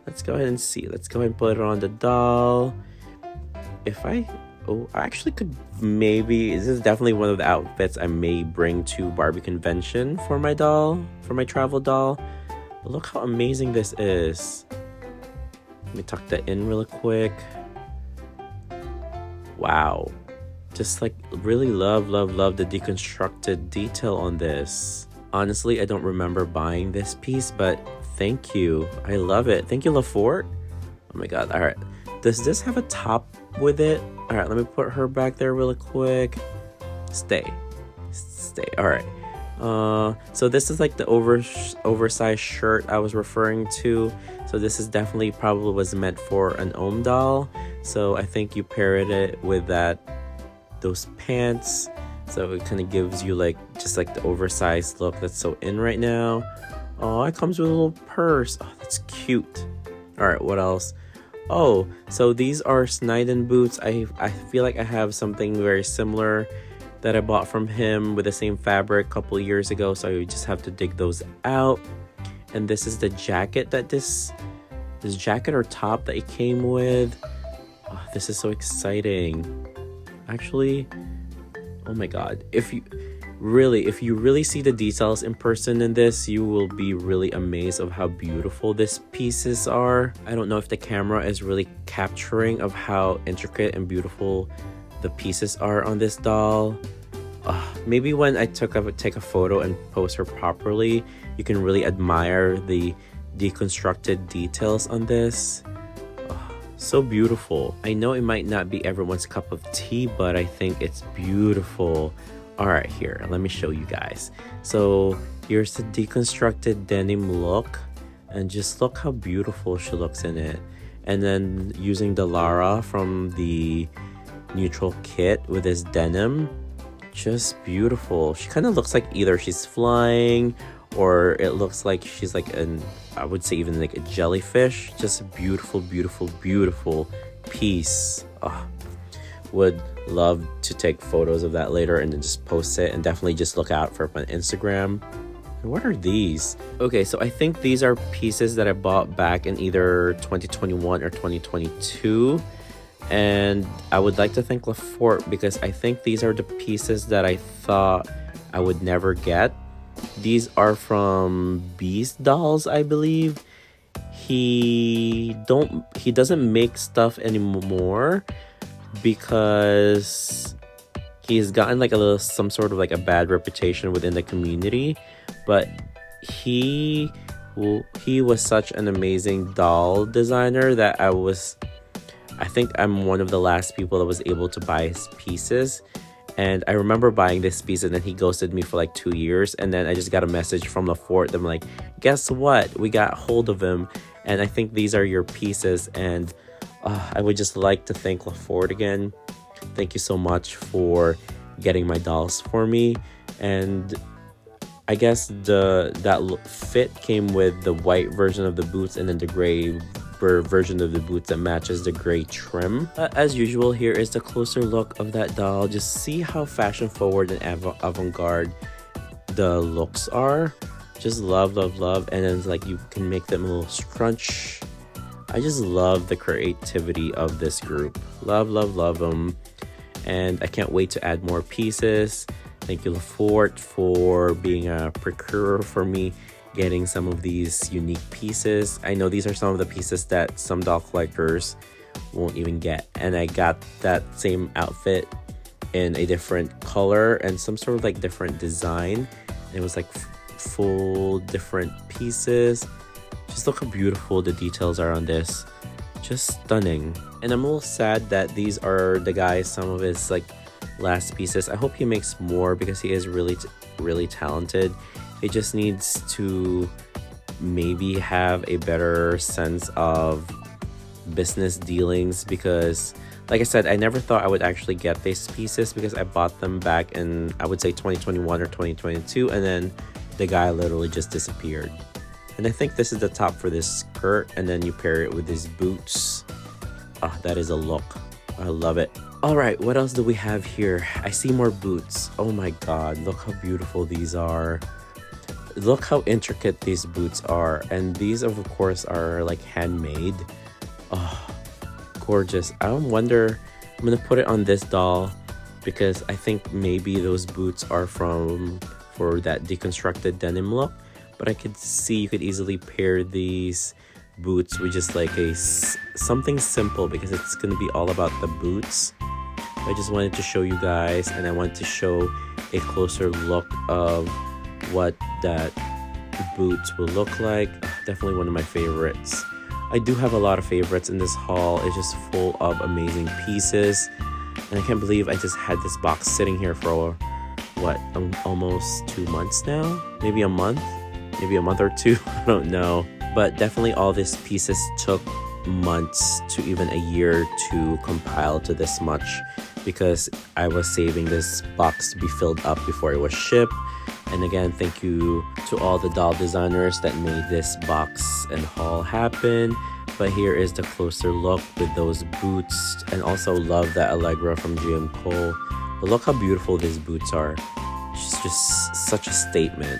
A: Let's go ahead and see. Let's go ahead and put it on the doll. I actually could maybe, this is definitely one of the outfits I may bring to Barbie convention for my doll, for my travel doll. But look how amazing this is. Let me tuck that in really quick. Wow. Just like really love the deconstructed detail on this. Honestly, I don't remember buying this piece, but thank you. I love it. Thank you, Lefort. Oh my god. All right. Does this have a top with it? All right, let me put her back there really quick. Stay. All right. So this is like the oversized shirt I was referring to. So this is definitely probably was meant for an Om doll. So I think you paired it with those pants. So it kind of gives you like just like the oversized look that's so in right now. Oh, it comes with a little purse. Oh, that's cute. All right, what else? Oh, so these are Sniden boots. I feel like I have something very similar that I bought from him with the same fabric a couple years ago. So I just have to dig those out. And this is the jacket that this jacket or top that it came with. Oh, this is so exciting. Actually, oh my god, if you really see the details in person in this, you will be really amazed of how beautiful these pieces are. I don't know if the camera is really capturing of how intricate and beautiful the pieces are on this doll. Maybe when I take a photo and post her properly, you can really admire the deconstructed details on this. So beautiful. I know it might not be everyone's cup of tea, but I think it's beautiful. All right, here, let me show you guys. So here's the deconstructed denim look, and just look how beautiful she looks in it. And then using the Lara from the neutral kit with this denim, just beautiful. She kind of looks like either she's flying or it looks like she's like I would say even like a jellyfish. Just a beautiful, beautiful, beautiful piece. Would love to take photos of that later and then just post it, and definitely just look out for it on Instagram. And what are these? Okay, so I think these are pieces that I bought back in either 2021 or 2022. And I would like to thank Lefort because I think these are the pieces that I thought I would never get. These are from Beast Dolls, I believe. He doesn't make stuff anymore because he's gotten like some sort of like a bad reputation within the community. But he was such an amazing doll designer that I think I'm one of the last people that was able to buy his pieces. And I remember buying this piece and then he ghosted me for like 2 years. And then I just got a message from Lefort. I'm like, guess what? We got hold of him. And I think these are your pieces. And I would just like to thank Lefort again. Thank you so much for getting my dolls for me. And I guess that fit came with the white version of the boots and then the gray version of the boots that matches the gray trim. As usual, here is the closer look of that doll. Just see how fashion forward and avant-garde the looks are. Just love, love, love. And then it's like you can make them a little scrunch. I just love the creativity of this group. Love, love, love them. And I can't wait to add more pieces. Thank you, Lefort, for being a procurer for me getting some of these unique pieces. I know these are some of the pieces that some doll collectors won't even get. And I got that same outfit in a different color and some sort of like different design. It was like full different pieces. Just look how beautiful the details are on this. Just stunning. And I'm a little sad that these are the guys, some of his like last pieces. I hope he makes more because he is really, really talented. He just needs to maybe have a better sense of business dealings because, like I said, I never thought I would actually get these pieces because I bought them back in, I would say 2021 or 2022, and then the guy literally just disappeared. And I think this is the top for this skirt, and then you pair it with these boots. That is a look. I love it. All right, what else do we have here? I see more boots. Oh my god, look how beautiful these are. Look how intricate these boots are, and these of course are like handmade. Oh, gorgeous. I wonder, I'm gonna put it on this doll because I think maybe those boots are for that deconstructed denim look, but I could see you could easily pair these boots with just like something simple because it's gonna be all about the boots. I just wanted to show you guys, and I want to show a closer look of what that boots will look like. Definitely one of my favorites. I do have a lot of favorites in this haul. It's just full of amazing pieces, and I can't believe I just had this box sitting here for what, almost 2 months now, maybe a month or two. I don't know, but definitely all these pieces took months to even a year to compile to this much, because I was saving this box to be filled up before it was shipped. And again, thank you to all the doll designers that made this box and haul happen. But here is the closer look with those boots, and also love that Allegra from GM Cole. But look how beautiful these boots are. It's just such a statement.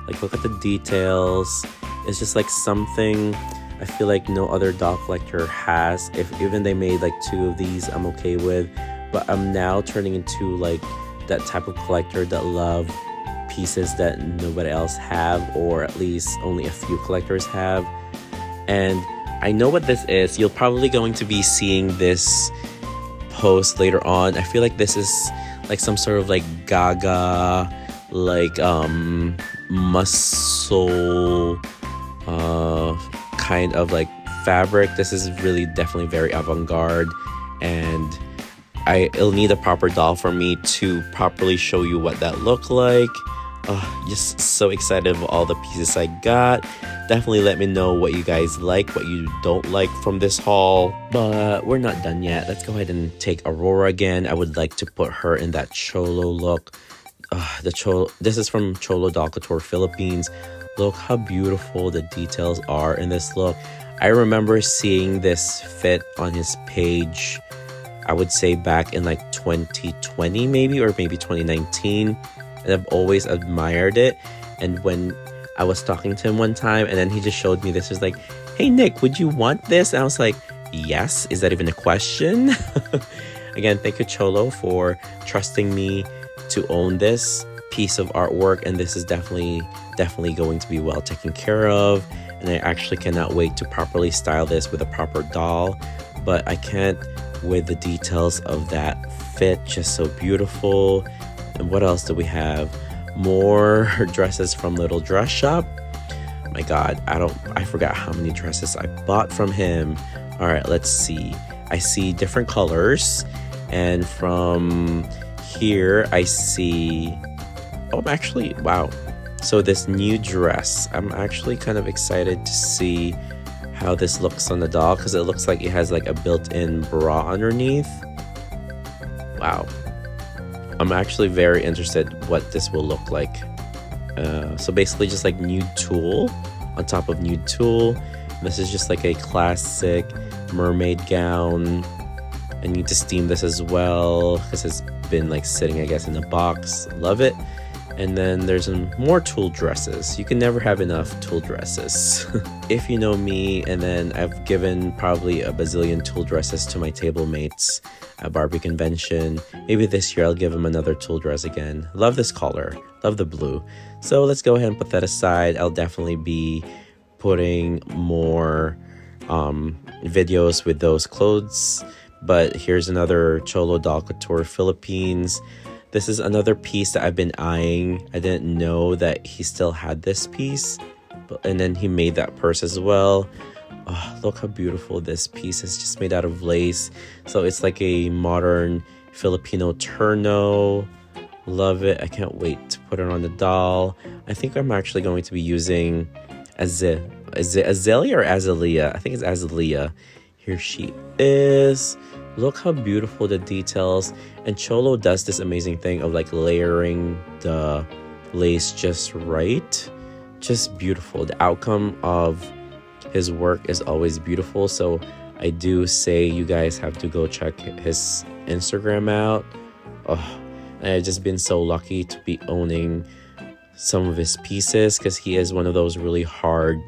A: Like, look at the details. It's just like something I feel like no other doll collector has. If even they made like 2 of these, I'm okay with. But I'm now turning into like that type of collector that love pieces that nobody else have, or at least only a few collectors have. And I know what this is. You're probably going to be seeing this post later on. I feel like this is like some sort of like Gaga, like muscle kind of like fabric. This is really definitely very avant-garde, and it'll need a proper doll for me to properly show you what that look like. Just so excited of all the pieces I got. Definitely let me know what you guys like, what you don't like from this haul. But we're not done yet. Let's go ahead and take Aurora again. I would like to put her in that Cholo look. This is from Cholo Doll Couture Philippines. Look how beautiful the details are in this look. I remember seeing this fit on his page, I would say back in like 2020 maybe, or maybe 2019. And I've always admired it. And when I was talking to him one time, and then he just showed me this, was like, hey Nick, would you want this? And I was like, yes. Is that even a question? Again, thank you Cholo for trusting me to own this piece of artwork, and this is definitely going to be well taken care of. And I actually cannot wait to properly style this with a proper doll. But I can't with the details of that fit, just so beautiful. And what else do we have? More dresses from Little Dress Shop. Oh my god, I forgot how many dresses I bought from him. All right, let's see. I see different colors, and from here I see, wow. So this new dress, I'm actually kind of excited to see how this looks on the doll, because it looks like it has like a built-in bra underneath. Wow. I'm actually very interested what this will look like. So basically just like nude tulle on top of nude tulle. This is just like a classic mermaid gown. I need to steam this as well because it's been like sitting, I guess, in a box. Love it. And then there's some more tulle dresses. You can never have enough tulle dresses. If you know me, and then I've given probably a bazillion tulle dresses to my table mates at Barbie convention. Maybe this year I'll give them another tulle dress again. Love this color. Love the blue. So let's go ahead and put that aside. I'll definitely be putting more videos with those clothes. But here's another Cholo Doll Couture Philippines. This is another piece that I've been eyeing. I didn't know that he still had this piece. And then he made that purse as well. Oh, look how beautiful this piece is, just made out of lace. So it's like a modern Filipino terno. Love it. I can't wait to put it on the doll. I think I'm actually going to be using Azalea or Azalea? I think it's Azalea. Here she is. Look how beautiful the details. And Cholo does this amazing thing of like layering the lace just right. Just beautiful. The outcome of his work is always beautiful. So I do say you guys have to go check his Instagram out. Oh, and I've just been so lucky to be owning some of his pieces, because he is one of those really hard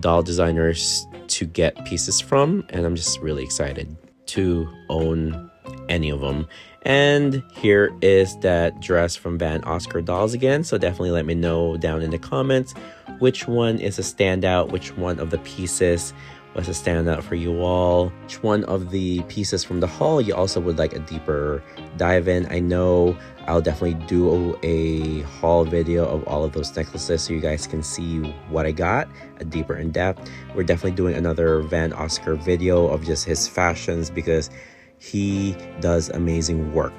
A: doll designers to get pieces from, and I'm just really excited to own any of them. And here is that dress from Van Oscar Dolls again. So definitely let me know down in the comments which one is a standout, which one of the pieces was a standout for you all, which one of the pieces from the haul you also would like a deeper dive in. I know I'll definitely do a haul video of all of those necklaces so you guys can see what I got, a deeper in depth. We're definitely doing another Van Oscar video of just his fashions, because he does amazing work.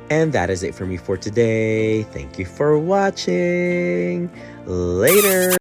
A: And that is it for me for today. Thank you for watching. Later.